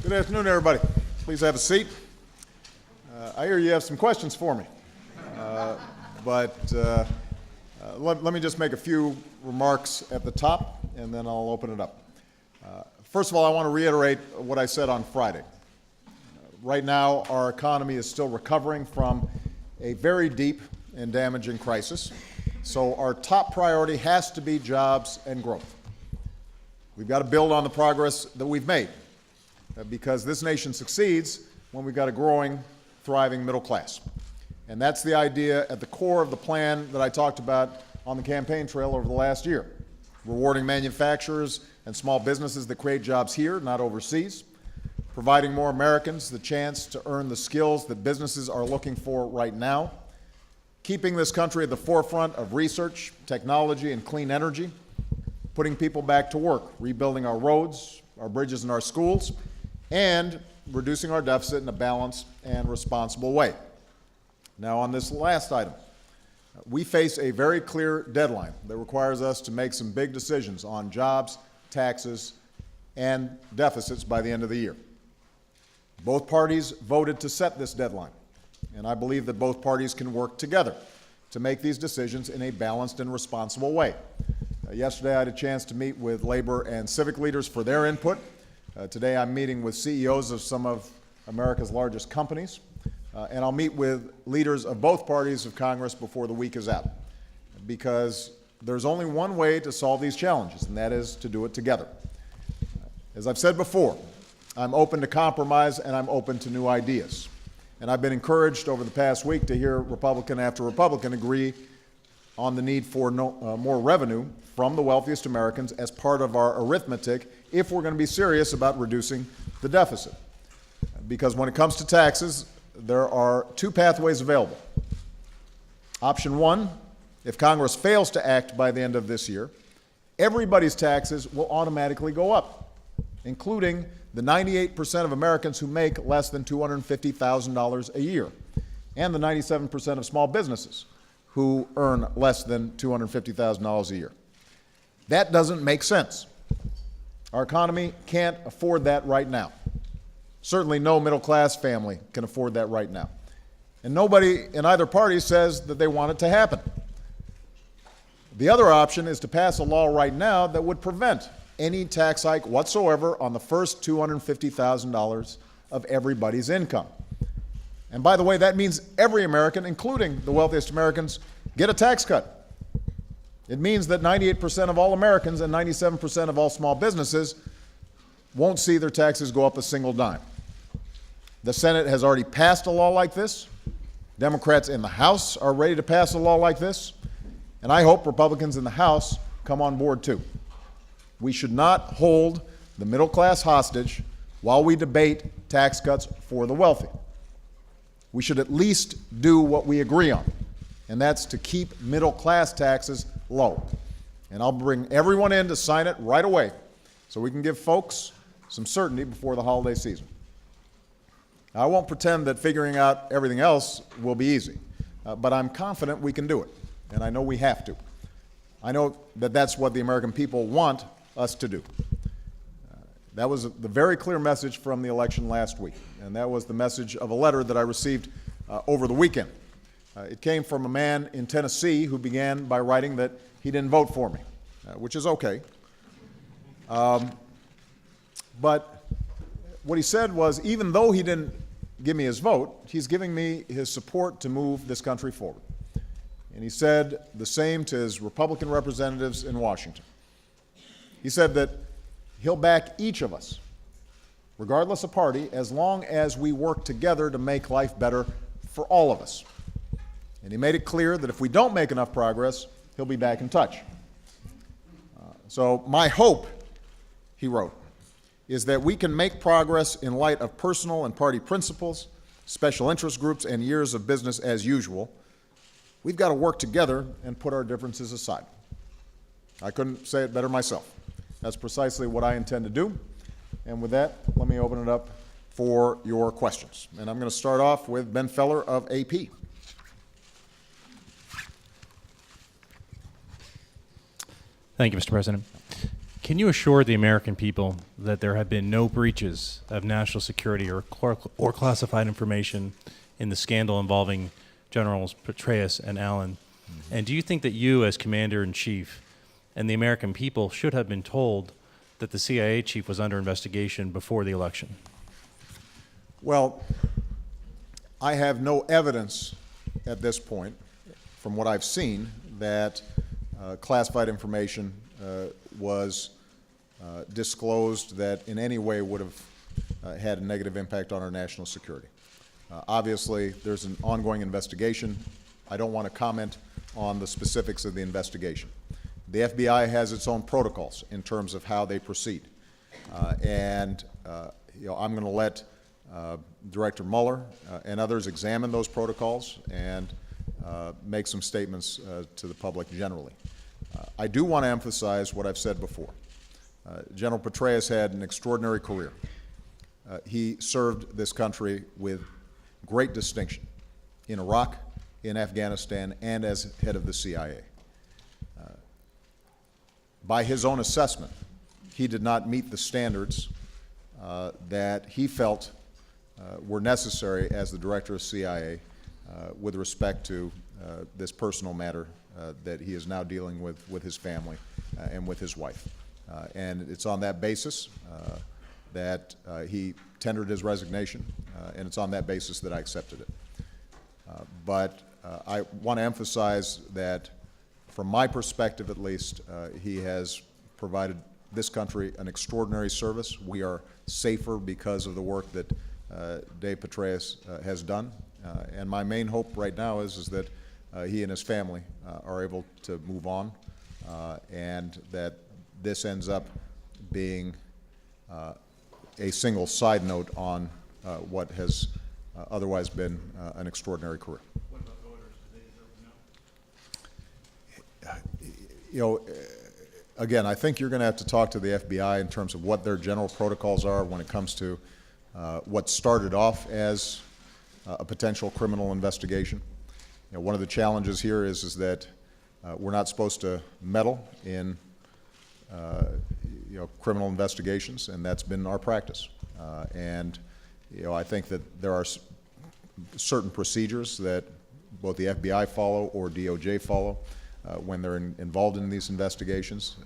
Good afternoon, everybody. Please have a seat. I hear you have some questions for me, but let me just make a few remarks at the top, and then I'll open it up. First of all, I want to reiterate what I said on Friday. Right now, our economy is still recovering from a very deep and damaging crisis, so our top priority has to be jobs and growth. We've got to build on the progress that we've made, because this nation succeeds when we've got a growing, thriving middle class. And that's the idea at the core of the plan that I talked about on the campaign trail over the last year. Rewarding manufacturers and small businesses that create jobs here, not overseas. Providing more Americans the chance to earn the skills that businesses are looking for right now. Keeping this country at the forefront of research, technology, and clean energy. Putting people back to work, rebuilding our roads, our bridges, and our schools, and reducing our deficit in a balanced and responsible way. Now, on this last item, we face a very clear deadline that requires us to make some big decisions on jobs, taxes, and deficits by the end of the year. Both parties voted to set this deadline, and I believe that both parties can work together to make these decisions in a balanced and responsible way. Yesterday, I had a chance to meet with labor and civic leaders for their input. Today, I'm meeting with CEOs of some of America's largest companies, and I'll meet with leaders of both parties of Congress before the week is out, because there's only one way to solve these challenges, and that is to do it together. As I've said before, I'm open to compromise and I'm open to new ideas. And I've been encouraged over the past week to hear Republican after Republican agree on the need for more revenue from the wealthiest Americans as part of our arithmetic if we're going to be serious about reducing the deficit. Because when it comes to taxes, there are two pathways available. Option one, if Congress fails to act by the end of this year, everybody's taxes will automatically go up, including the 98% of Americans who make less than $250,000 a year, and the 97% of small businesses who earn less than $250,000 a year. That doesn't make sense. Our economy can't afford that right now. Certainly no middle-class family can afford that right now. And nobody in either party says that they want it to happen. The other option is to pass a law right now that would prevent any tax hike whatsoever on the first $250,000 of everybody's income. And by the way, that means every American, including the wealthiest Americans, get a tax cut. It means that 98% of all Americans and 97% of all small businesses won't see their taxes go up a single dime. The Senate has already passed a law like this. Democrats in the House are ready to pass a law like this. And I hope Republicans in the House come on board too. We should not hold the middle class hostage while we debate tax cuts for the wealthy. We should at least do what we agree on, and that's to keep middle class taxes low. And I'll bring everyone in to sign it right away so we can give folks some certainty before the holiday season. Now, I won't pretend that figuring out everything else will be easy, but I'm confident we can do it, and I know we have to. I know that that's what the American people want us to do. That was the very clear message from the election last week, and that was the message of a letter that I received over the weekend. It came from a man in Tennessee who began by writing that he didn't vote for me, which is okay. But what he said was, even though he didn't give me his vote, he's giving me his support to move this country forward. And he said the same to his Republican representatives in Washington. He said that he'll back each of us, regardless of party, as long as we work together to make life better for all of us. And he made it clear that if we don't make enough progress, he'll be back in touch. So my hope, he wrote, is that we can make progress in light of personal and party principles, special interest groups, and years of business as usual. We've got to work together and put our differences aside. I couldn't say it better myself. That's precisely what I intend to do. And with that, let me open it up for your questions. And I'm going to start off with Ben Feller of AP. Thank you, Mr. President. Can you assure the American people that there have been no breaches of national security or classified information in the scandal involving Generals Petraeus and Allen? Mm-hmm. And do you think that you, as Commander-in-Chief, and the American people should have been told that the CIA chief was under investigation before the election? Well, I have no evidence at this point, from what I've seen, that classified information was disclosed that in any way would have had a negative impact on our national security. Obviously, there's an ongoing investigation. I don't want to comment on the specifics of the investigation. The FBI has its own protocols in terms of how they proceed. I'm going to let Director Mueller and others examine those protocols and make some statements to the public generally. I do want to emphasize what I've said before. General Petraeus had an extraordinary career. He served this country with great distinction in Iraq, in Afghanistan, and as head of the CIA. By his own assessment, he did not meet the standards that he felt were necessary as the director of CIA with respect to this personal matter that he is now dealing with his family and with his wife. And it's on that basis that he tendered his resignation, and it's on that basis that I accepted it. But I want to emphasize that from my perspective, at least, he has provided this country an extraordinary service. We are safer because of the work that Dave Petraeus has done. And my main hope right now is that he and his family are able to move on, and that this ends up being a single side note on what has otherwise been an extraordinary career. What about voters? Do they deserve to know? You know, again, I think you're going to have to talk to the FBI in terms of what their general protocols are when it comes to what started off as a potential criminal investigation. You know, one of the challenges here is that we're not supposed to meddle in criminal investigations, and that's been our practice. I think that there are certain procedures that both the FBI follow or DOJ follow when they're involved in these investigations.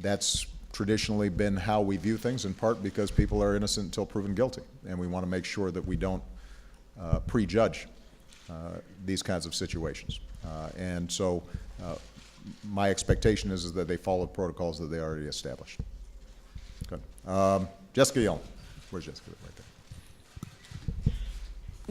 That's traditionally been how we view things, in part because people are innocent until proven guilty, and we want to make sure that we don't prejudge these kinds of situations. My expectation is that they follow protocols that they already established. Good. Jessica Yellen. Where's Jessica? Right there.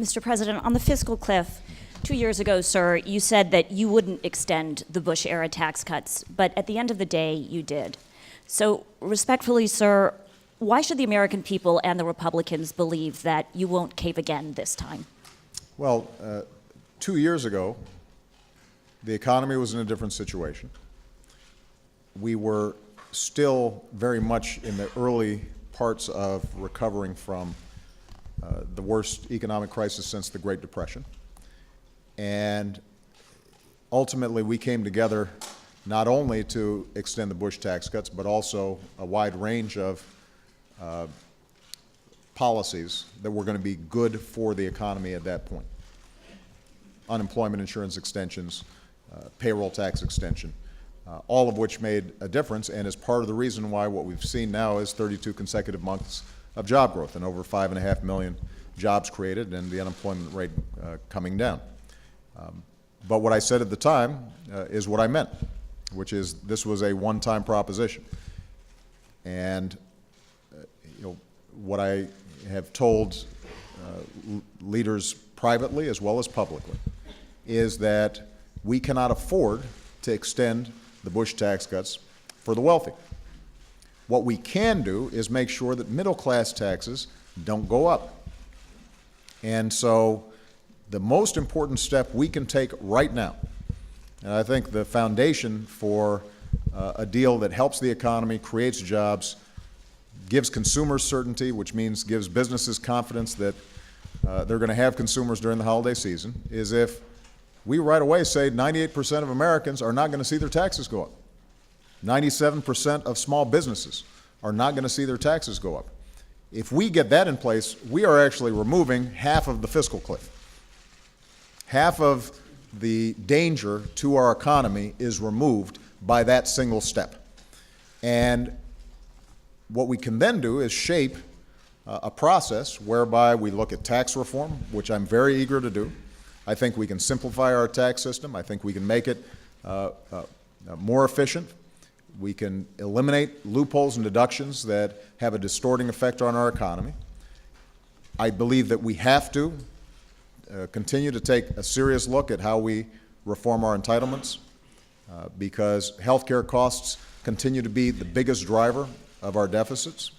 Mr. President, on the fiscal cliff, 2 years ago, sir, you said that you wouldn't extend the Bush-era tax cuts, but at the end of the day, you did. So, respectfully, sir, why should the American people and the Republicans believe that you won't cave again this time? Well, 2 years ago, the economy was in a different situation. We were still very much in the early parts of recovering from the worst economic crisis since the Great Depression. And ultimately, we came together not only to extend the Bush tax cuts, but also a wide range of policies that were going to be good for the economy at that point. Unemployment insurance extensions, payroll tax extension, all of which made a difference and is part of the reason why what we've seen now is 32 consecutive months of job growth and over 5.5 million jobs created and the unemployment rate coming down. But what I said at the time is what I meant, which is this was a one-time proposition. And what I have told leaders privately as well as publicly is that we cannot afford to extend the Bush tax cuts for the wealthy. What we can do is make sure that middle-class taxes don't go up. And so the most important step we can take right now, and I think the foundation for a deal that helps the economy, creates jobs, gives consumers certainty, which means gives businesses confidence that they're going to have consumers during the holiday season, is if we right away say 98% of Americans are not going to see their taxes go up. 97% of small businesses are not going to see their taxes go up. If we get that in place, we are actually removing half of the fiscal cliff. Half of the danger to our economy is removed by that single step. And what we can then do is shape a process whereby we look at tax reform, which I'm very eager to do. I think we can simplify our tax system. I think we can make it more efficient. We can eliminate loopholes and deductions that have a distorting effect on our economy. I believe that we have to continue to take a serious look at how we reform our entitlements because healthcare costs continue to be the biggest driver of our deficits.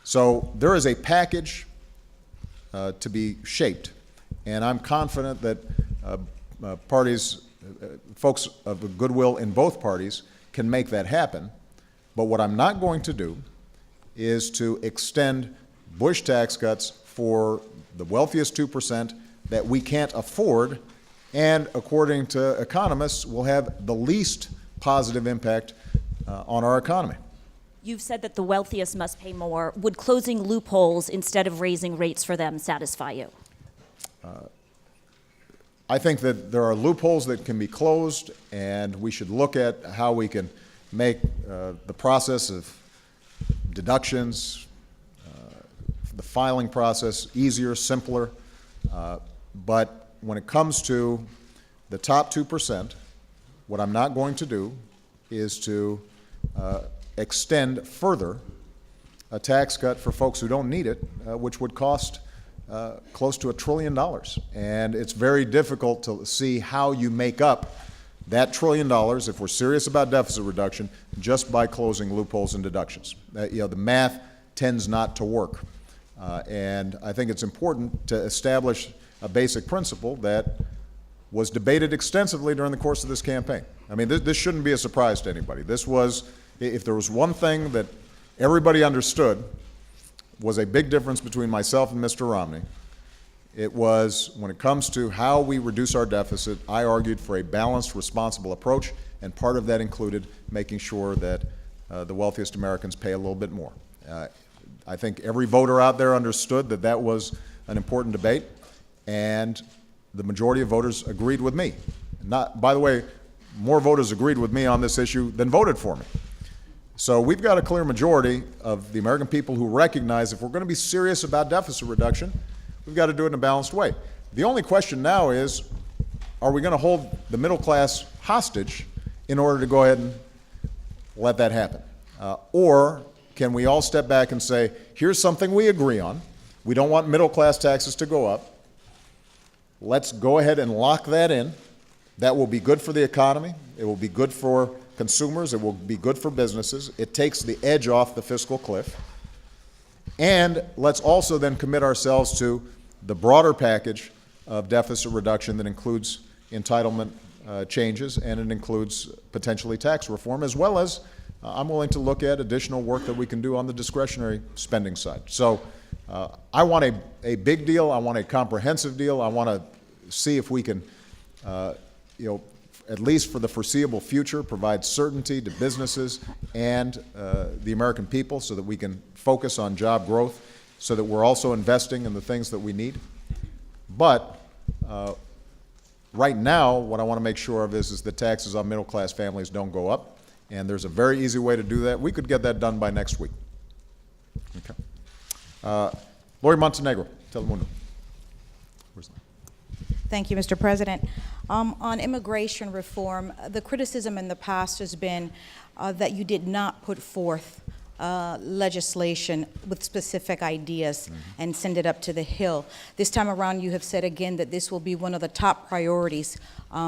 So there is a package to be shaped, and I'm confident that folks of goodwill in both parties can make that happen. But what I'm not going to do is to extend Bush tax cuts for the wealthiest 2% that we can't afford, and according to economists, will have the least positive impact on our economy. You've said that the wealthiest must pay more. Would closing loopholes instead of raising rates for them satisfy you? I think that there are loopholes that can be closed, and we should look at how we can make the process of deductions, the filing process easier, simpler. But when it comes to the top 2%, what I'm not going to do is to extend further a tax cut for folks who don't need it, which would cost close to $1 trillion. And it's very difficult to see how you make up that $1 trillion, if we're serious about deficit reduction, just by closing loopholes and deductions. The math tends not to work. And I think it's important to establish a basic principle that was debated extensively during the course of this campaign. I mean, this shouldn't be a surprise to anybody. This was, if there was one thing that everybody understood was a big difference between myself and Mr. Romney, it was when it comes to how we reduce our deficit, I argued for a balanced, responsible approach, and part of that included making sure that the wealthiest Americans pay a little bit more. I think every voter out there understood that that was an important debate, and the majority of voters agreed with me. By the way, more voters agreed with me on this issue than voted for me. So we've got a clear majority of the American people who recognize if we're going to be serious about deficit reduction, we've got to do it in a balanced way. The only question now is, are we going to hold the middle class hostage in order to go ahead and let that happen? Or can we all step back and say, here's something we agree on. We don't want middle class taxes to go up. Let's go ahead and lock that in. That will be good for the economy. It will be good for consumers. It will be good for businesses. It takes the edge off the fiscal cliff. And let's also then commit ourselves to the broader package of deficit reduction that includes entitlement changes, and it includes potentially tax reform, as well as I'm willing to look at additional work that we can do on the discretionary spending side. So I want a big deal. I want a comprehensive deal. I want to see if we can, at least for the foreseeable future, provide certainty to businesses and the American people so that we can focus on job growth, so that we're also investing in the things that we need. But right now, what I want to make sure of is that taxes on middle-class families don't go up, and there's a very easy way to do that. We could get that done by next week. Okay. Lori Montenegro, Telemundo. Where's that? Thank you, Mr. President. On immigration reform, the criticism in the past has been that you did not put forth legislation with specific ideas and send it up to the Hill. This time around, you have said again that this will be one of the top priorities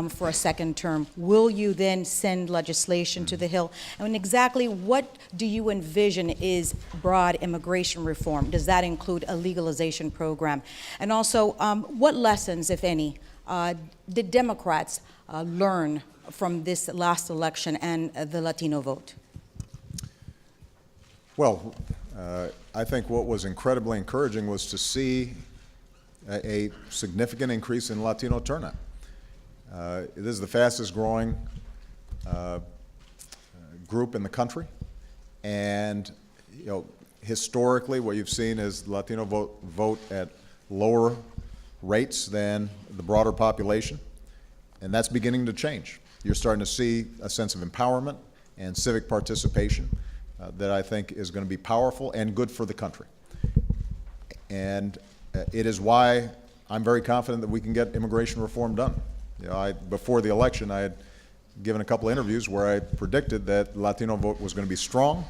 for a second term. Will you then send legislation to the Hill? And exactly what do you envision is broad immigration reform? Does that include a legalization program? And also, what lessons, if any, did Democrats learn from this last election and the Latino vote? Well, I think what was incredibly encouraging was to see a significant increase in Latino turnout. This is the fastest growing group in the country. And, you know, historically, what you've seen is Latino vote at lower rates than the broader population, and that's beginning to change. You're starting to see a sense of empowerment and civic participation that I think is going to be powerful and good for the country. And it is why I'm very confident that we can get immigration reform done. You know, before the election, I had given a couple of interviews where I predicted that the Latino vote was going to be strong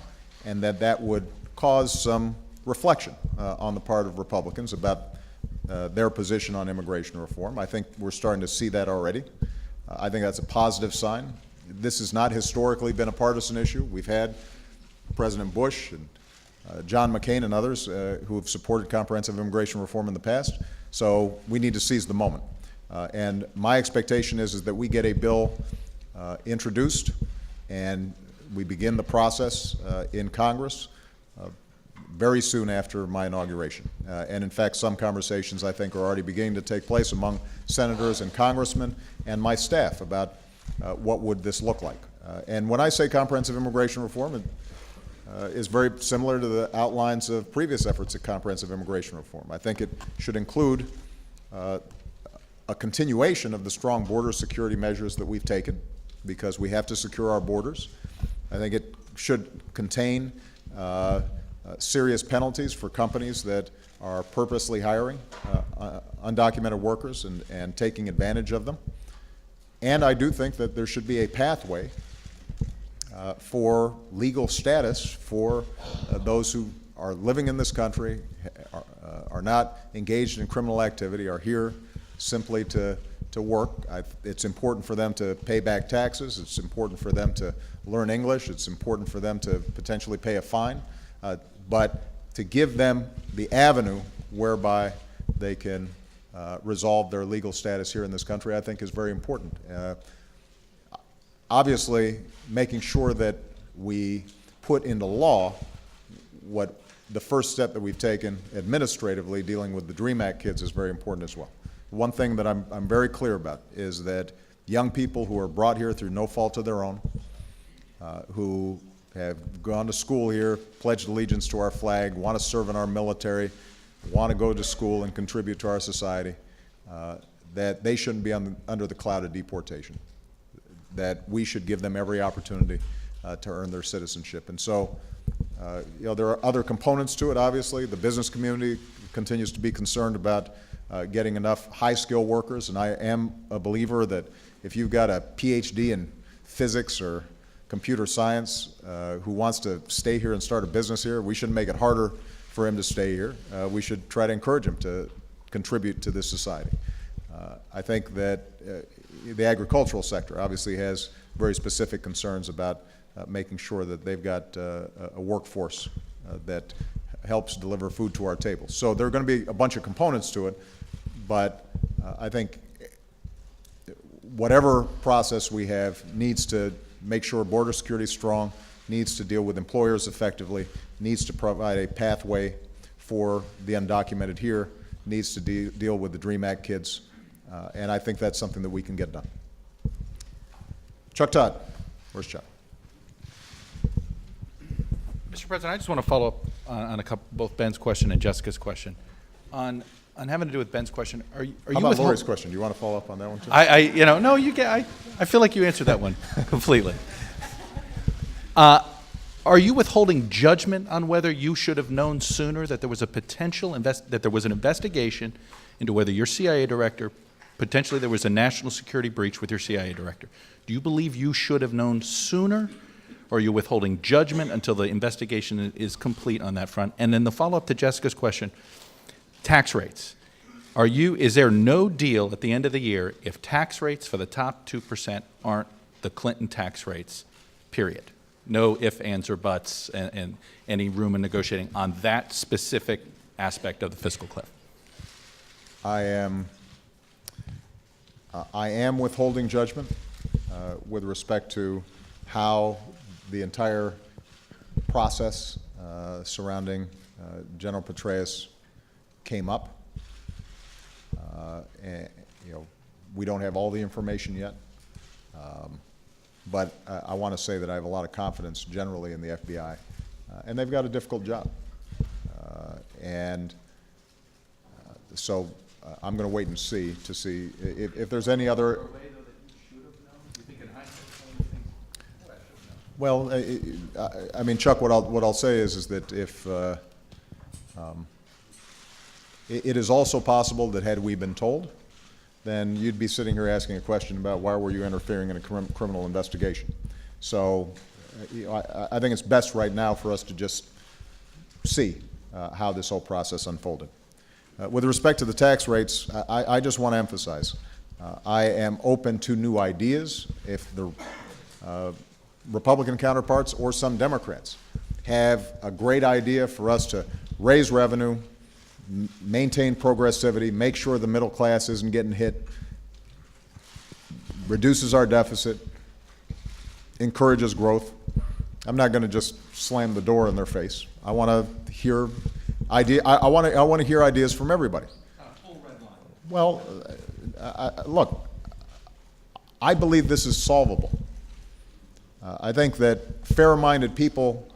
and that would cause some reflection on the part of Republicans about their position on immigration reform. I think we're starting to see that already. I think that's a positive sign. This has not historically been a partisan issue. We've had President Bush and John McCain and others who have supported comprehensive immigration reform in the past, so we need to seize the moment. And my expectation is that we get a bill introduced and we begin the process in Congress very soon after my inauguration. And in fact, some conversations I think are already beginning to take place among senators and congressmen and my staff about what would this look like. And when I say comprehensive immigration reform, it is very similar to the outlines of previous efforts at comprehensive immigration reform. I think it should include a continuation of the strong border security measures that we've taken, because we have to secure our borders. I think it should contain serious penalties for companies that are purposely hiring undocumented workers and taking advantage of them. And I do think that there should be a pathway for legal status for those who are living in this country, are not engaged in criminal activity, are here simply to work. It's important for them to pay back taxes. It's important for them to learn English. It's important for them to potentially pay a fine. But to give them the avenue whereby they can resolve their legal status here in this country, I think is very important. Obviously, making sure that we put into law what the first step that we've taken administratively dealing with the DREAM Act kids is very important as well. One thing that I'm very clear about is that young people who are brought here through no fault of their own, who have gone to school here, pledged allegiance to our flag, want to serve in our military, want to go to school and contribute to our society, that they shouldn't be under the cloud of deportation, that we should give them every opportunity to earn their citizenship. And so, you know, there are other components to it, obviously. The business community continues to be concerned about getting enough high-skill workers, and I am a believer that if you've got a PhD in physics or computer science who wants to stay here and start a business here, we shouldn't make it harder for him to stay here. We should try to encourage him to contribute to this society. I think that the agricultural sector obviously has very specific concerns about making sure that they've got a workforce that helps deliver food to our tables. So there are going to be a bunch of components to it, but I think whatever process we have needs to make sure border security is strong, needs to deal with employers effectively, needs to provide a pathway for the undocumented here, needs to deal with the DREAM Act kids, and I think that's something that we can get done. Chuck Todd. Where's Chuck? Mr. President, I just want to follow up on both Ben's question and Jessica's question. On having to do with Ben's question, are you How about withhold- Lori's question? Do you want to follow up on that one too? No, you get. I feel like you answered that one completely. Are you withholding judgment on whether you should have known sooner that there was a potential that there was an investigation into whether your CIA director, potentially there was a national security breach with your CIA director? Do you believe you should have known sooner? Or are you withholding judgment until the investigation is complete on that front? And then the follow-up to Jessica's question, tax rates. Is there no deal at the end of the year if tax rates for the top 2% aren't the Clinton tax rates, period? No ifs, ands, or buts, and any room in negotiating on that specific aspect of the fiscal cliff? I am withholding judgment with respect to how the entire process surrounding General Petraeus came up. And, we don't have all the information yet. but I want to say that I have a lot of confidence generally in the FBI, and they've got a difficult job. So I'm going to wait and see to see if there's any other. Well, I mean, Chuck, what I'll say is that if it is also possible that had we been told, then you'd be sitting here asking a question about why were you interfering in a criminal investigation. So I think it's best right now for us to just see how this whole process unfolded. With respect to the tax rates, I just want to emphasize, I am open to new ideas. If the Republican counterparts or some Democrats have a great idea for us to raise revenue, maintain progressivity, make sure the middle class isn't getting hit, reduces our deficit, encourages growth, I'm not going to just slam the door in their face. I want to hear I want to hear ideas from everybody. Well, look, I believe this is solvable. I think that fair-minded people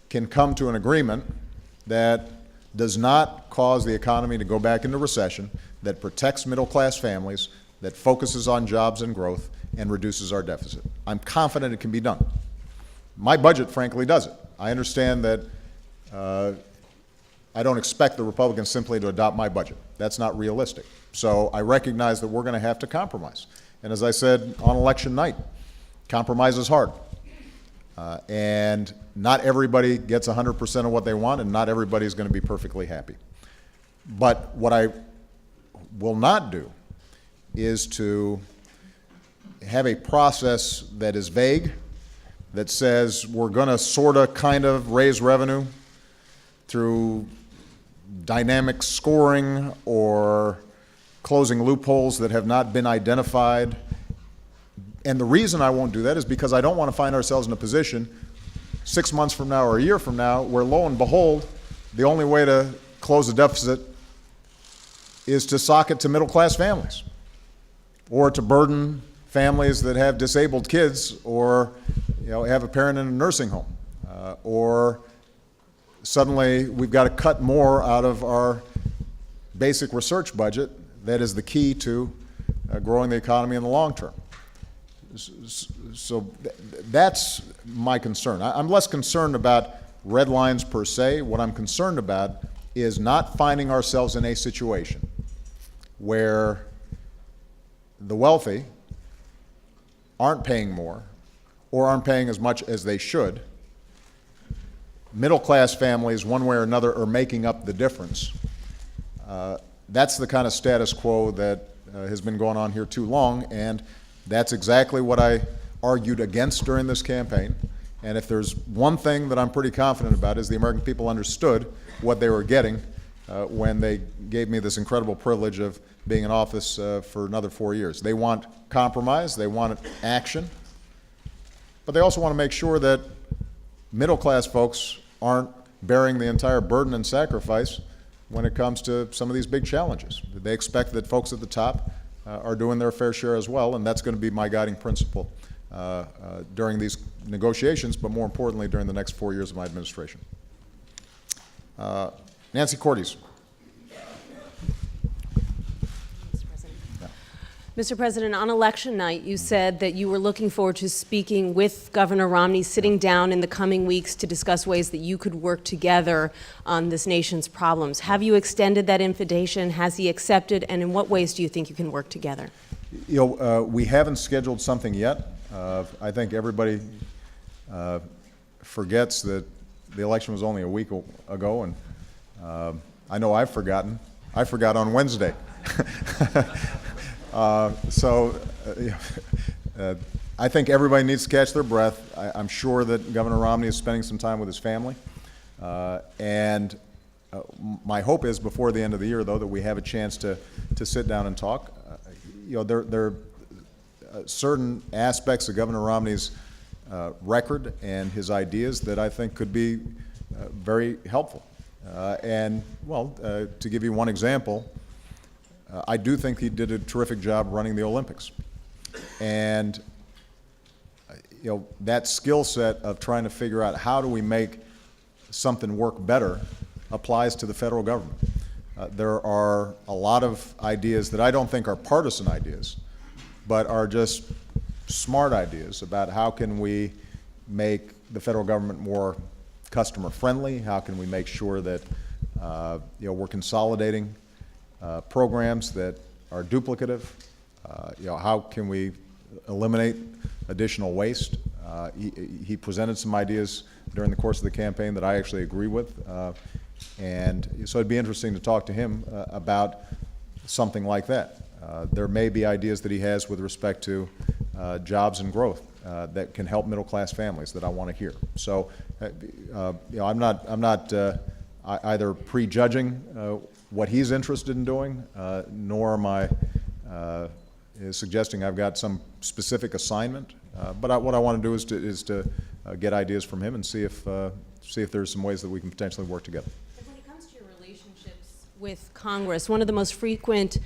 can come to an agreement that does not cause the economy to go back into recession, that protects middle-class families, that focuses on jobs and growth, and reduces our deficit. I'm confident it can be done. My budget, frankly, does it. I understand that I don't expect the Republicans simply to adopt my budget. That's not realistic. So I recognize that we're going to have to compromise. And as I said on election night, compromise is hard. And not everybody gets 100% of what they want, and not everybody is going to be perfectly happy. But what I will not do is to have a process that is vague, that says we're going to sort of kind of raise revenue through dynamic scoring or closing loopholes that have not been identified. And the reason I won't do that is because I don't want to find ourselves in a position 6 months from now or a year from now where, lo and behold, the only way to close a deficit is to sock it to middle-class families or to burden families that have disabled kids or have a parent in a nursing home, or suddenly we've got to cut more out of our basic research budget that is the key to growing the economy in the long term. So that's my concern. I'm less concerned about red lines per se. What I'm concerned about is not finding ourselves in a situation where the wealthy aren't paying more or aren't paying as much as they should. Middle-class families, one way or another, are making up the difference. That's the kind of status quo that has been going on here too long, and that's exactly what I argued against during this campaign. And if there's one thing that I'm pretty confident about is the American people understood what they were getting when they gave me this incredible privilege of being in office for another 4 years. They want compromise, they want action, but they also want to make sure that middle-class folks aren't bearing the entire burden and sacrifice when it comes to some of these big challenges. They expect that folks at the top are doing their fair share as well, and that's going to be my guiding principle during these negotiations, but more importantly, during the next 4 years of my administration. Nancy Cordes. Mr. President, on election night, you said that you were looking forward to speaking with Governor Romney, sitting down in the coming weeks to discuss ways that you could work together on this nation's problems. Have you extended that invitation? Has he accepted? And in what ways do you think you can work together? We haven't scheduled something yet. I think everybody forgets that the election was only a week ago, and I know I've forgotten. I forgot on Wednesday. I think everybody needs to catch their breath. I'm sure that Governor Romney is spending some time with his family. And my hope is before the end of the year, though, that we have a chance to sit down and talk. There are certain aspects of Governor Romney's record and his ideas that I think could be very helpful. To give you one example, I do think he did a terrific job running the Olympics. And that skill set of trying to figure out how do we make something work better applies to the federal government. There are a lot of ideas that I don't think are partisan ideas, but are just smart ideas about how can we make the federal government more customer friendly, how can we make sure that we're consolidating programs that are duplicative, how can we eliminate additional waste. He presented some ideas during the course of the campaign that I actually agree with, and so it'd be interesting to talk to him about something like that. There may be ideas that he has with respect to jobs and growth that can help middle-class families that I want to hear. So, I'm not either prejudging what he's interested in doing, nor am I suggesting I've got some specific assignment. But what I want to do is to get ideas from him and see if there's some ways that we can potentially work together. When it comes to your relationships with Congress, one of the most frequent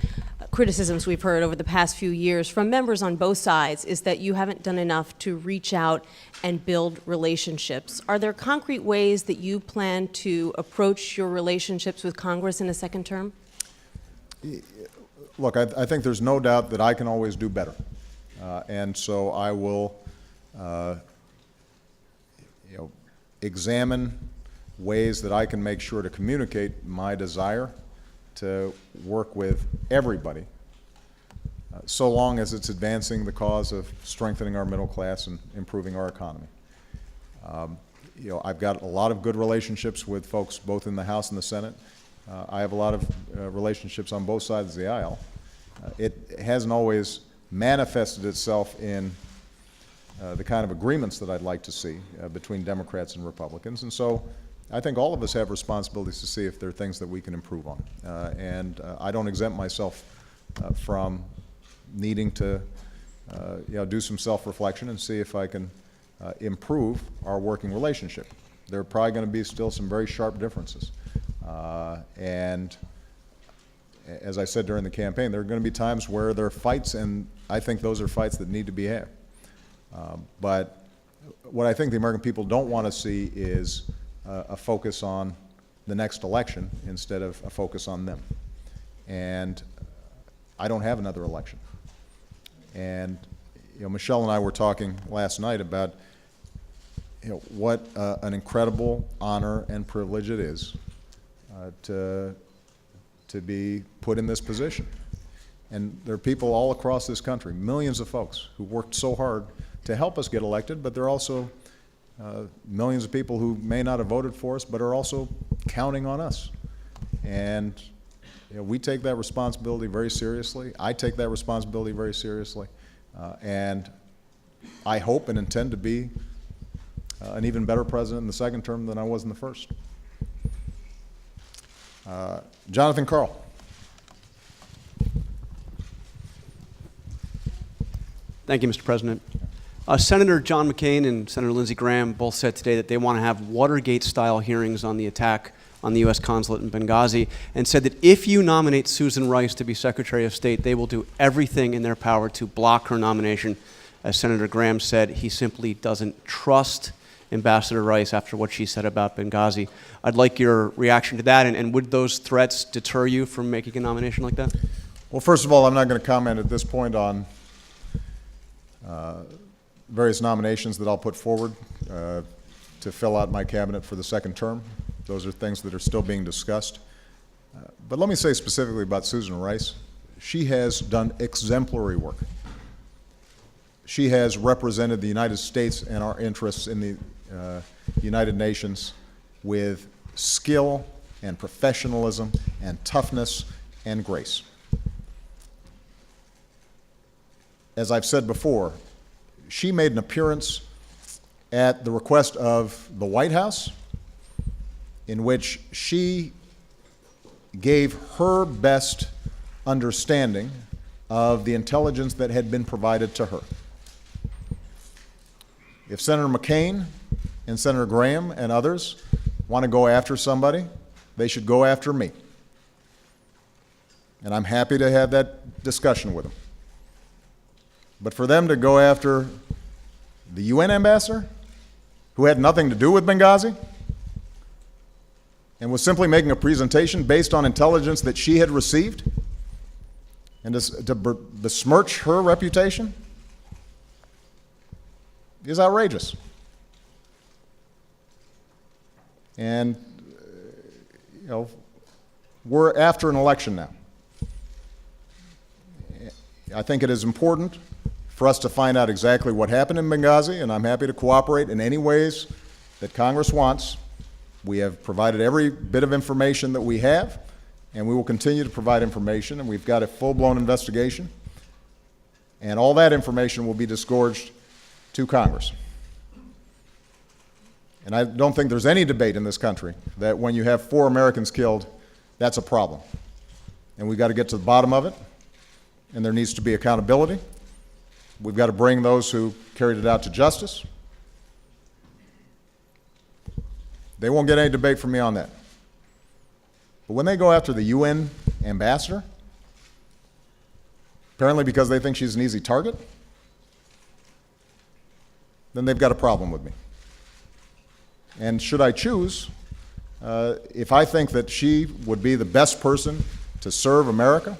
criticisms we've heard over the past few years from members on both sides is that you haven't done enough to reach out and build relationships. Are there concrete ways that you plan to approach your relationships with Congress in a second term? Look, I think there's no doubt that I can always do better. And so I will examine ways that I can make sure to communicate my desire to work with everybody, so long as it's advancing the cause of strengthening our middle class and improving our economy. I've got a lot of good relationships with folks both in the House and the Senate. I have a lot of relationships on both sides of the aisle. It hasn't always manifested itself in the kind of agreements that I'd like to see between Democrats and Republicans. And so I think all of us have responsibilities to see if there are things that we can improve on. And I don't exempt myself from needing to do some self-reflection and see if I can improve our working relationship. There are probably going to be still some very sharp differences. And as I said during the campaign, there are going to be times where there are fights, and I think those are fights that need to be had. But what I think the American people don't want to see is a focus on the next election instead of a focus on them. And I don't have another election. And Michelle and I were talking last night about what an incredible honor and privilege it is to be put in this position. And there are people all across this country, millions of folks, who worked so hard to help us get elected, but there are also millions of people who may not have voted for us, but are also counting on us. And we take that responsibility very seriously. I take that responsibility very seriously. And I hope and intend to be an even better president in the second term than I was in the first. Jonathan Karl. Thank you, Mr. President. Senator John McCain and Senator Lindsey Graham both said today that they want to have Watergate-style hearings on the attack on the U.S. consulate in Benghazi, and said that if you nominate Susan Rice to be Secretary of State, they will do everything in their power to block her nomination. As Senator Graham said, he simply doesn't trust Ambassador Rice after what she said about Benghazi. I'd like your reaction to that, and would those threats deter you from making a nomination like that? Well, first of all, I'm not going to comment at this point on various nominations that I'll put forward to fill out my cabinet for the second term. Those are things that are still being discussed. But let me say specifically about Susan Rice. She has done exemplary work. She has represented the United States and our interests in the United Nations with skill and professionalism and toughness and grace. As I've said before, she made an appearance at the request of the White House in which she gave her best understanding of the intelligence that had been provided to her. If Senator McCain and Senator Graham and others want to go after somebody, they should go after me. And I'm happy to have that discussion with them. But for them to go after the UN ambassador, who had nothing to do with Benghazi, and was simply making a presentation based on intelligence that she had received, and to besmirch her reputation is outrageous. And, you know, we're after an election now. I think it is important for us to find out exactly what happened in Benghazi, and I'm happy to cooperate in any ways that Congress wants. We have provided every bit of information that we have, and we will continue to provide information, and we've got a full-blown investigation, and all that information will be disgorged to Congress. And I don't think there's any debate in this country that when you have 4 Americans killed, that's a problem. And we've got to get to the bottom of it, and there needs to be accountability. We've got to bring those who carried it out to justice. They won't get any debate from me on that. But when they go after the UN ambassador, apparently because they think she's an easy target, then they've got a problem with me. And should I choose, if I think that she would be the best person to serve America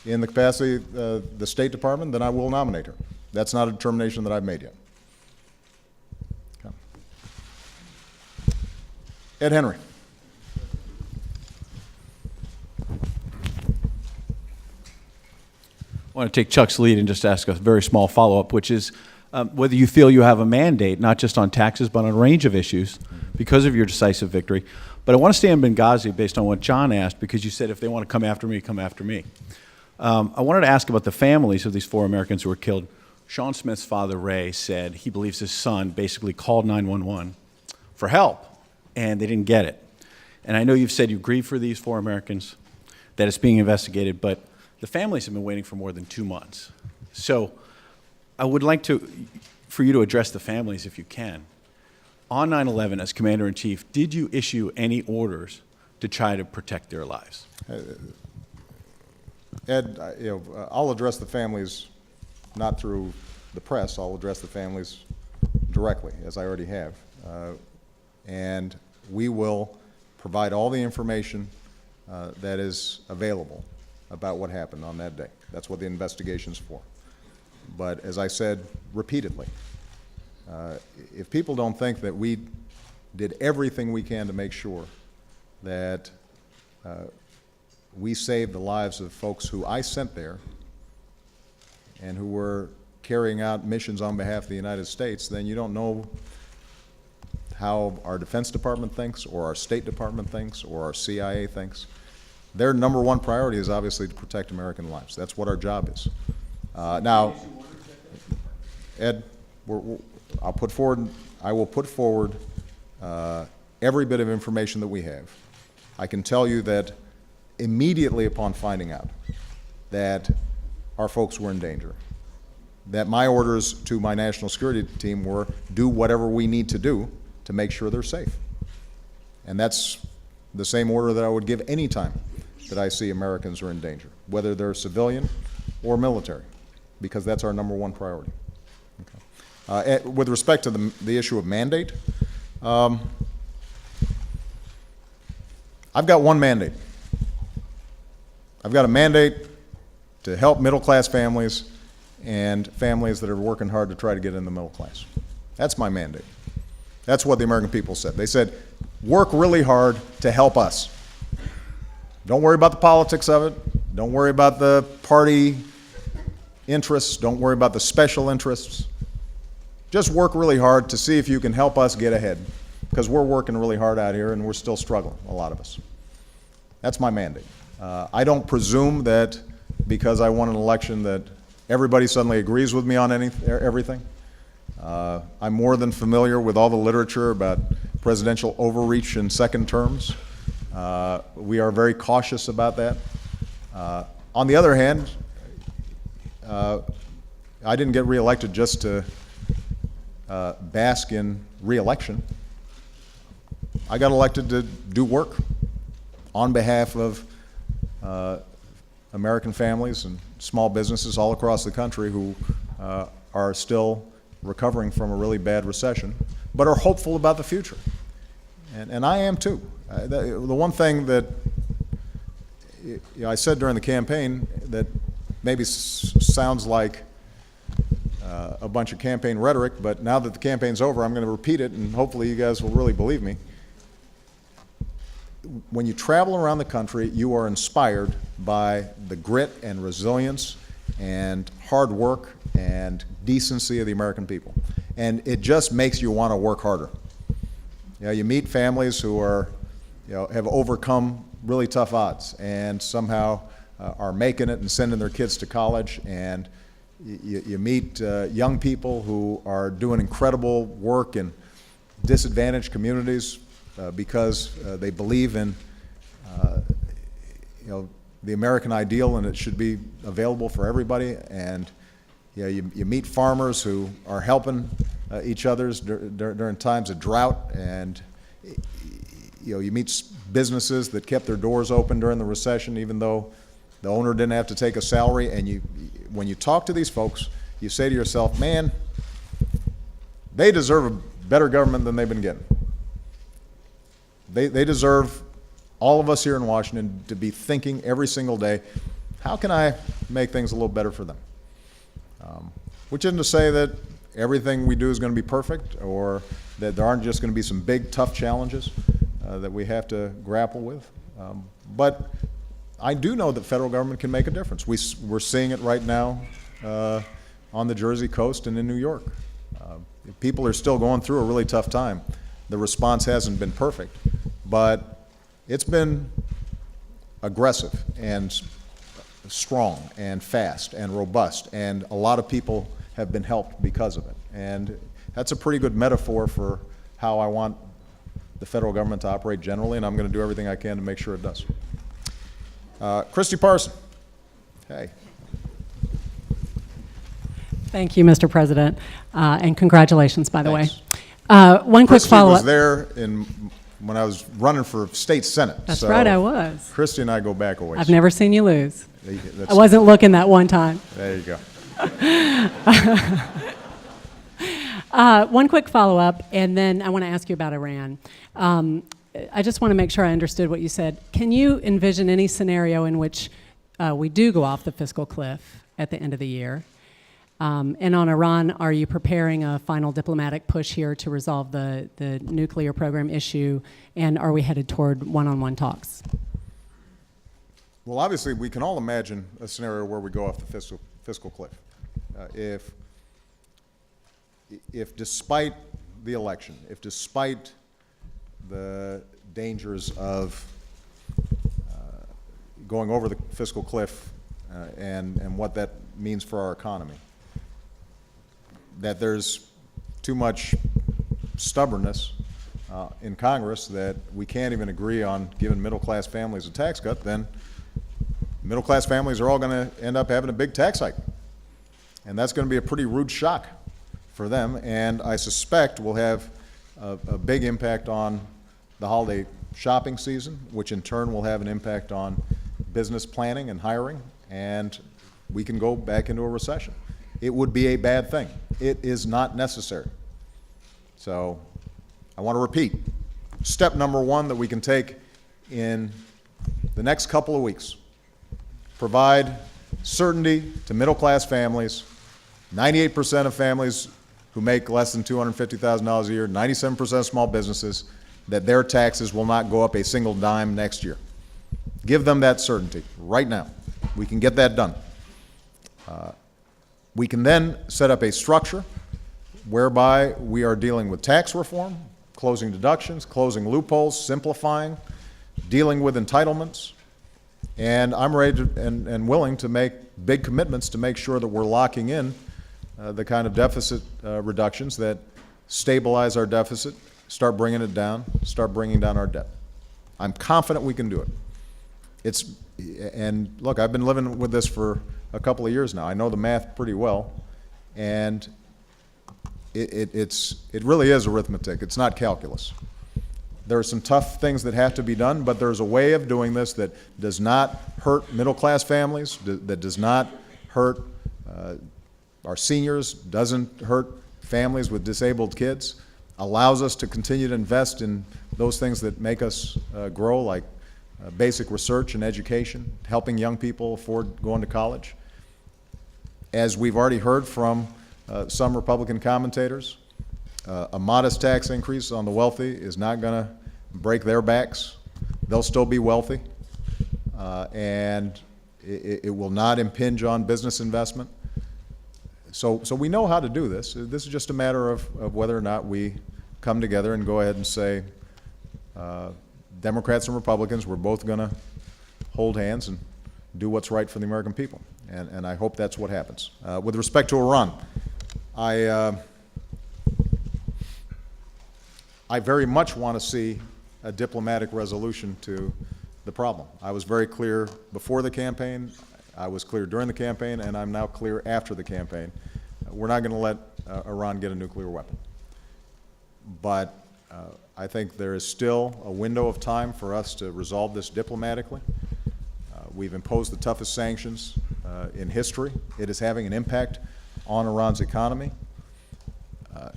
in the capacity of the State Department, then I will nominate her. That's not a determination that I've made yet. Okay. Ed Henry. I want to take Chuck's lead and just ask a very small follow-up, which is whether you feel you have a mandate, not just on taxes, but on a range of issues because of your decisive victory. But I want to stay on Benghazi based on what John asked, because you said if they want to come after me, come after me. I wanted to ask about the families of these 4 Americans who were killed. Sean Smith's father, Ray, said he believes his son basically called 911 for help, and they didn't get it. And I know you've said you grieve for these 4 Americans, that it's being investigated, but the families have been waiting for more than 2 months. So I would like for you to address the families if you can. On 9/11, as Commander-in-Chief, did you issue any orders to try to protect their lives? Ed, I'll address the families not through the press. I'll address the families directly, as I already have. And we will provide all the information that is available about what happened on that day. That's what the investigation's for. But as I said repeatedly, if people don't think that we did everything we can to make sure that we saved the lives of folks who I sent there and who were carrying out missions on behalf of the United States, then you don't know how our Defense Department thinks, or our State Department thinks, or our CIA thinks. Their number 1 priority is obviously to protect American lives. That's what our job is. Now, Ed, I will put forward every bit of information that we have. I can tell you that immediately upon finding out that our folks were in danger, that my orders to my national security team were do whatever we need to do to make sure they're safe. And that's the same order that I would give any time that I see Americans are in danger, whether they're civilian or military, because that's our number 1 priority. Okay. With respect to the issue of mandate, I've got one mandate. I've got a mandate to help middle-class families and families that are working hard to try to get in the middle class. That's my mandate. That's what the American people said. They said, work really hard to help us. Don't worry about the politics of it. Don't worry about the party interests. Don't worry about the special interests. Just work really hard to see if you can help us get ahead, because we're working really hard out here and we're still struggling, a lot of us. That's my mandate. I don't presume that because I won an election that everybody suddenly agrees with me on everything. I'm more than familiar with all the literature about presidential overreach in second terms. We are very cautious about that. On the other hand, I didn't get reelected just to bask in reelection. I got elected to do work on behalf of American families and small businesses all across the country who are still recovering from a really bad recession, but are hopeful about the future. And I am too. The one thing that I said during the campaign that maybe sounds like a bunch of campaign rhetoric, but now that the campaign's over, I'm going to repeat it, and hopefully you guys will really believe me. When you travel around the country, you are inspired by the grit and resilience and hard work and decency of the American people. And it just makes you want to work harder. You know, you meet families who are, have overcome really tough odds and somehow are making it and sending their kids to college, and you meet young people who are doing incredible work in disadvantaged communities because they believe in the American ideal, and it should be available for everybody. And you meet farmers who are helping each other during times of drought, and you meet businesses that kept their doors open during the recession even though the owner didn't have to take a salary. And when you talk to these folks, you say to yourself, man, they deserve a better government than they've been getting. They deserve all of us here in Washington to be thinking every single day, how can I make things a little better for them? Which isn't to say that everything we do is going to be perfect, or that there aren't just going to be some big, tough challenges that we have to grapple with. But I do know that federal government can make a difference. We're seeing it right now on the Jersey coast and in New York. People are still going through a really tough time. The response hasn't been perfect, but it's been aggressive and strong and fast and robust, and a lot of people have been helped because of it. And that's a pretty good metaphor for how I want the federal government to operate generally, and I'm going to do everything I can to make sure it does. Christy Parson. Hey. Thank you, Mr. President, and congratulations, by the Thanks. way. One quick Christy follow-up. was there when I was running for state senate. That's so right, I was. Christy and I go back a ways. I've never seen you lose. That's- I wasn't looking that one time. There you go. One quick follow-up, and then I want to ask you about Iran. I just want to make sure I understood what you said. Can you envision any scenario in which we do go off the fiscal cliff at the end of the year? And on Iran, are you preparing a final diplomatic push here to resolve the nuclear program issue, and are we headed toward one-on-one talks? Well, obviously, we can all imagine a scenario where we go off the fiscal cliff. If despite the election, if despite the dangers of going over the fiscal cliff and what that means for our economy, that there's too much stubbornness in Congress that we can't even agree on giving middle-class families a tax cut, then middle-class families are all going to end up having a big tax hike. And that's going to be a pretty rude shock for them, and I suspect will have a big impact on the holiday shopping season, which in turn will have an impact on business planning and hiring, and we can go back into a recession. It would be a bad thing. It is not necessary. So I want to repeat, step number one that we can take in the next couple of weeks, provide certainty to middle-class families. 98% of families who make less than $250,000 a year, 97% of small businesses, that their taxes will not go up a single dime next year. Give them that certainty right now. We can get that done. We can then set up a structure whereby we are dealing with tax reform, closing deductions, closing loopholes, simplifying, dealing with entitlements, and I'm ready to, and willing to make big commitments to make sure that we're locking in the kind of deficit reductions that stabilize our deficit, start bringing it down, start bringing down our debt. I'm confident we can do it. And look, I've been living with this for a couple of years now. I know the math pretty well, and it really is arithmetic. It's not calculus. There are some tough things that have to be done, but there's a way of doing this that does not hurt middle-class families, that does not hurt our seniors, doesn't hurt families with disabled kids, allows us to continue to invest in those things that make us grow, like basic research and education, helping young people afford going to college. As we've already heard from some Republican commentators, a modest tax increase on the wealthy is not going to break their backs. They'll still be wealthy, and it will not impinge on business investment. So we know how to do this. This is just a matter of whether or not we come together and go ahead and say, Democrats and Republicans, we're both going to hold hands and do what's right for the American people. And I hope that's what happens. With respect to Iran, I very much want to see a diplomatic resolution to the problem. I was very clear before the campaign, I was clear during the campaign, and I'm now clear after the campaign. We're not going to let Iran get a nuclear weapon. But I think there is still a window of time for us to resolve this diplomatically. We've imposed the toughest sanctions in history. It is having an impact on Iran's economy.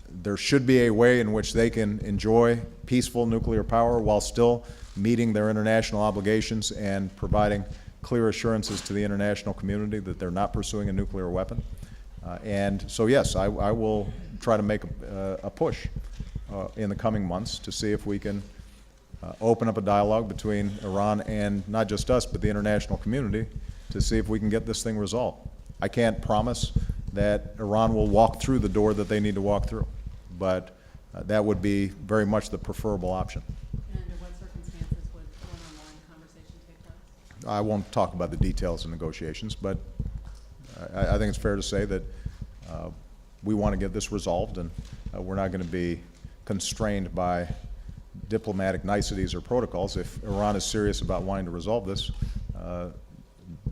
There should be a way in which they can enjoy peaceful nuclear power while still meeting their international obligations and providing clear assurances to the international community that they're not pursuing a nuclear weapon. And so, yes, I will try to make a push in the coming months to see if we can open up a dialogue between Iran and not just us, but the international community to see if we can get this thing resolved. I can't promise that Iran will walk through the door that they need to walk through, but that would be very much the preferable option. And under what circumstances would one-on-one conversation take place? I won't talk about the details of negotiations, but I think it's fair to say that we want to get this resolved, and we're not going to be constrained by diplomatic niceties or protocols. If Iran is serious about wanting to resolve this,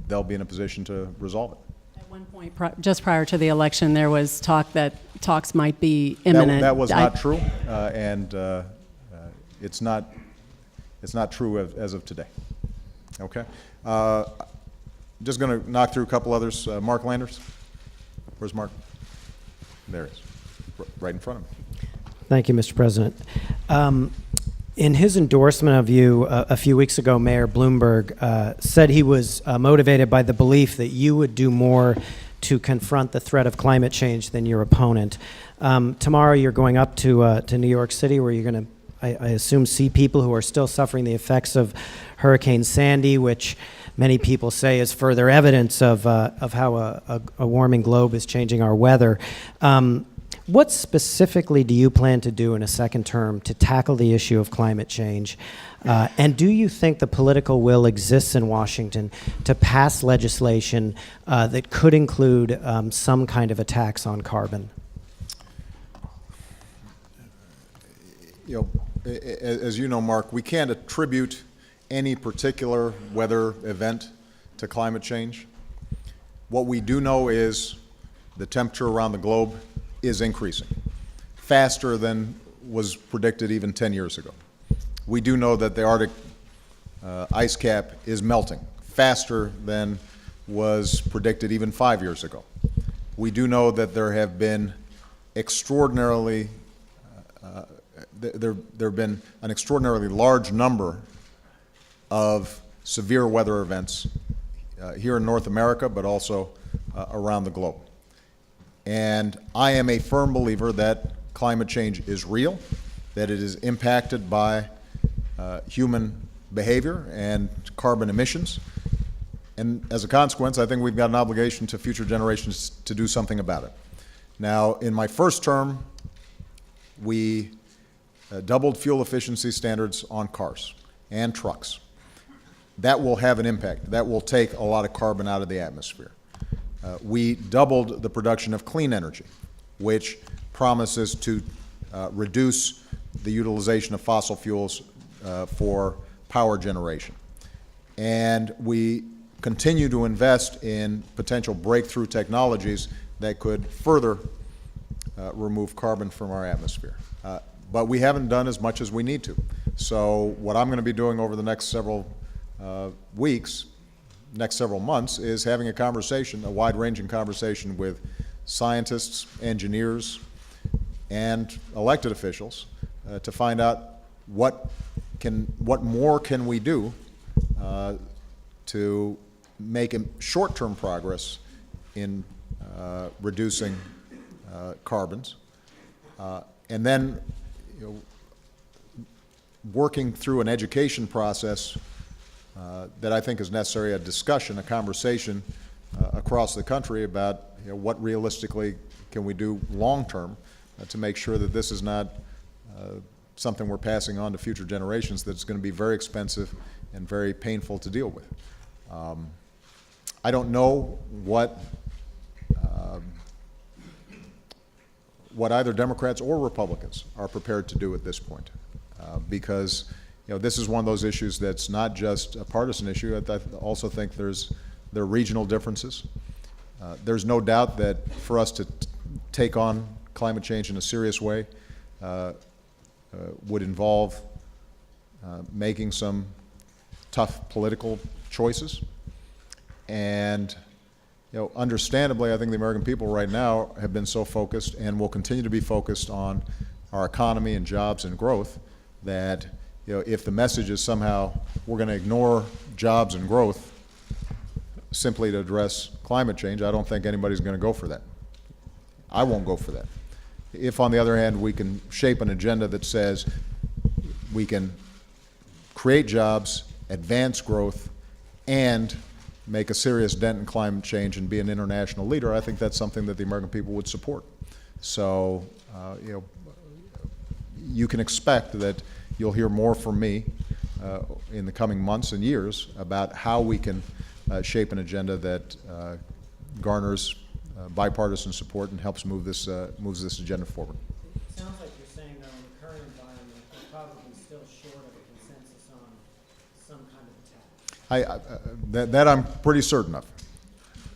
they'll be in a position to resolve it. At one point, just prior to the election, there was talk that talks might be imminent. That was not true, and it's not true as of today. Okay? Just going to knock through a couple others. Mark Landers. Where's Mark? There he is, right in front of him. Thank you, Mr. President. In his endorsement of you a few weeks ago, Mayor Bloomberg said he was motivated by the belief that you would do more to confront the threat of climate change than your opponent. Tomorrow you're going up to New York City, where you're going to, I assume, see people who are still suffering the effects of Hurricane Sandy, which many people say is further evidence of how a warming globe is changing our weather. What specifically do you plan to do in a second term to tackle the issue of climate change? And do you think the political will exists in Washington to pass legislation that could include some kind of a tax on carbon? You know, as you know, Mark, we can't attribute any particular weather event to climate change. What we do know is the temperature around the globe is increasing faster than was predicted even 10 years ago. We do know that the Arctic ice cap is melting faster than was predicted even 5 years ago. We do know that there have been extraordinarily there have been an extraordinarily large number of severe weather events here in North America, but also around the globe. And I am a firm believer that climate change is real, that it is impacted by human behavior and carbon emissions. And as a consequence, I think we've got an obligation to future generations to do something about it. Now, in my first term, we doubled fuel efficiency standards on cars and trucks. That will have an impact. That will take a lot of carbon out of the atmosphere. We doubled the production of clean energy, which promises to reduce the utilization of fossil fuels for power generation. And we continue to invest in potential breakthrough technologies that could further remove carbon from our atmosphere. But we haven't done as much as we need to. So what I'm going to be doing over the next several weeks, next several months, is having a conversation, a wide-ranging conversation with scientists, engineers, and elected officials to find out what more can we do to make short-term progress in reducing carbons, and then working through an education process that I think is necessary, a discussion, a conversation across the country about what realistically can we do long-term to make sure that this is not something we're passing on to future generations that's going to be very expensive and very painful to deal with. I don't know what either Democrats or Republicans are prepared to do at this point, because this is one of those issues that's not just a partisan issue. I also think there are regional differences. There's no doubt that for us to take on climate change in a serious way would involve making some tough political choices. And understandably, I think the American people right now have been so focused and will continue to be focused on our economy and jobs and growth that if the message is somehow we're going to ignore jobs and growth simply to address climate change, I don't think anybody's going to go for that. I won't go for that. If, on the other hand, we can shape an agenda that says we can create jobs, advance growth, and make a serious dent in climate change and be an international leader, I think that's something that the American people would support. So, you can expect that you'll hear more from me in the coming months and years about how we can shape an agenda that garners bipartisan support and helps moves this agenda forward. It sounds like you're saying, though, in the current environment, we're probably still short of a consensus on some kind of attack. That I'm pretty certain of.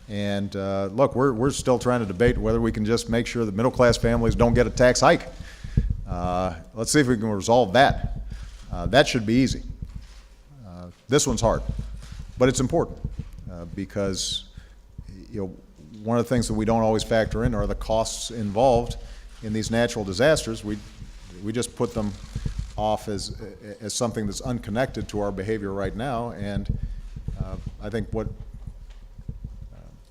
And look, we're still trying to debate whether we can just make sure that middle-class families don't get a tax hike. Let's see if we can resolve that. That should be easy. This one's hard, but it's important because one of the things that we don't always factor in are the costs involved in these natural disasters. We just put them off as something that's unconnected to our behavior right now, and I think what,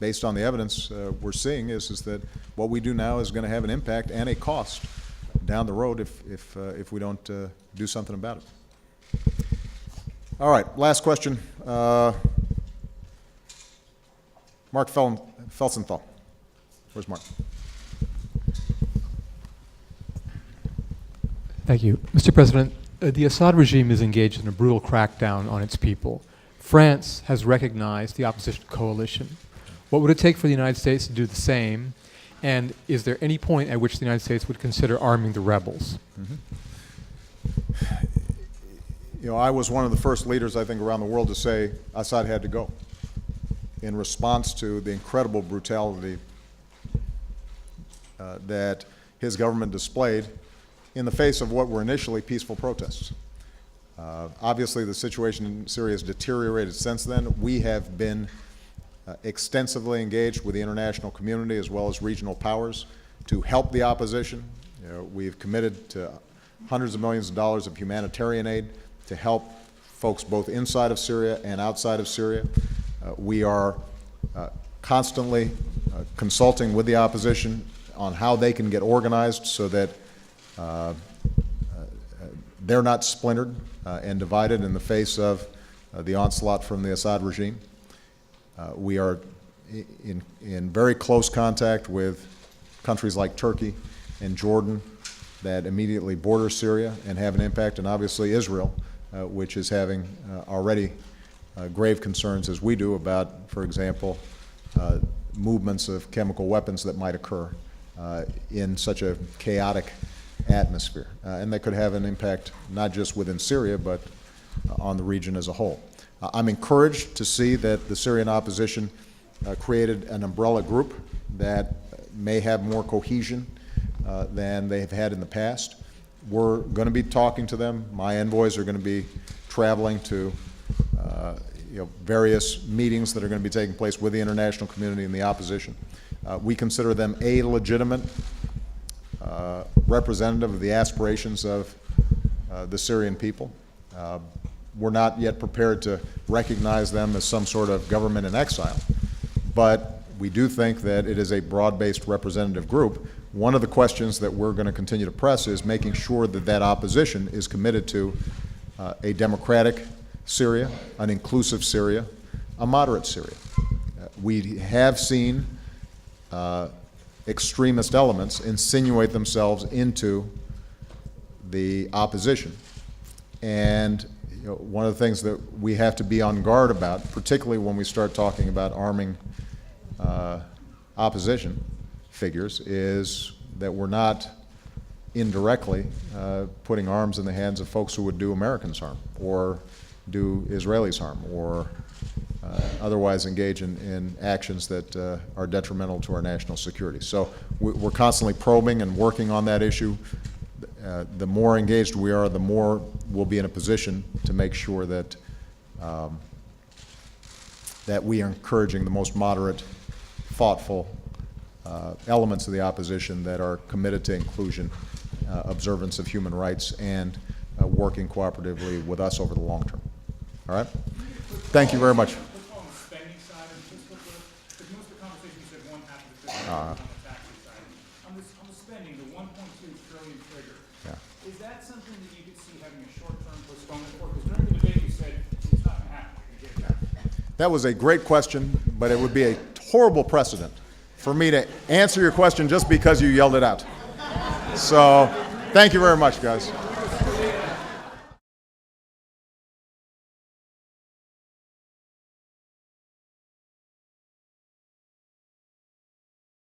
based on the evidence we're seeing, is that what we do now is going to have an impact and a cost down the road if we don't do something about it. All right, last question. Mark Felsenthal. Where's Mark? Thank you. Mr. President, the Assad regime is engaged in a brutal crackdown on its people. France has recognized the opposition coalition. What would it take for the United States to do the same? And is there any point at which the United States would consider arming the rebels? I was one of the first leaders, I think, around the world to say Assad had to go in response to the incredible brutality that his government displayed in the face of what were initially peaceful protests. Obviously, the situation in Syria has deteriorated since then. We have been extensively engaged with the international community as well as regional powers to help the opposition. We've committed to hundreds of millions of dollars of humanitarian aid to help folks both inside of Syria and outside of Syria. We are constantly consulting with the opposition on how they can get organized so that they're not splintered and divided in the face of the onslaught from the Assad regime. We are in very close contact with countries like Turkey and Jordan that immediately border Syria and have an impact, and obviously Israel, which is having already grave concerns, as we do, about, for example, movements of chemical weapons that might occur in such a chaotic atmosphere. And that could have an impact not just within Syria, but on the region as a whole. I'm encouraged to see that the Syrian opposition created an umbrella group that may have more cohesion than they have had in the past. We're going to be talking to them. My envoys are going to be traveling to various meetings that are going to be taking place with the international community and the opposition. We consider them a legitimate representative of the aspirations of the Syrian people. We're not yet prepared to recognize them as some sort of government in exile, but we do think that it is a broad-based representative group. One of the questions that we're going to continue to press is making sure that that opposition is committed to a democratic Syria, an inclusive Syria, a moderate Syria. We have seen extremist elements insinuate themselves into the opposition. And one of the things that we have to be on guard about, particularly when we start talking about arming opposition figures, is that we're not indirectly putting arms in the hands of folks who would do Americans harm or do Israelis harm or otherwise engage in actions that are detrimental to our national security. So we're constantly probing and working on that issue. The more engaged we are, the more we'll be in a position to make sure that that we are encouraging the most moderate, thoughtful elements of the opposition that are committed to inclusion, observance of human rights, and working cooperatively with us over the long term. All right? Thank you very much. On the spending, the 1.2 trillion trigger, is that something that you could see having a short-term postponement for? Because during the debate you said it's not going to happen. That was a great question, but it would be a horrible precedent for me to answer your question just because you yelled it out. So, thank you very much, guys.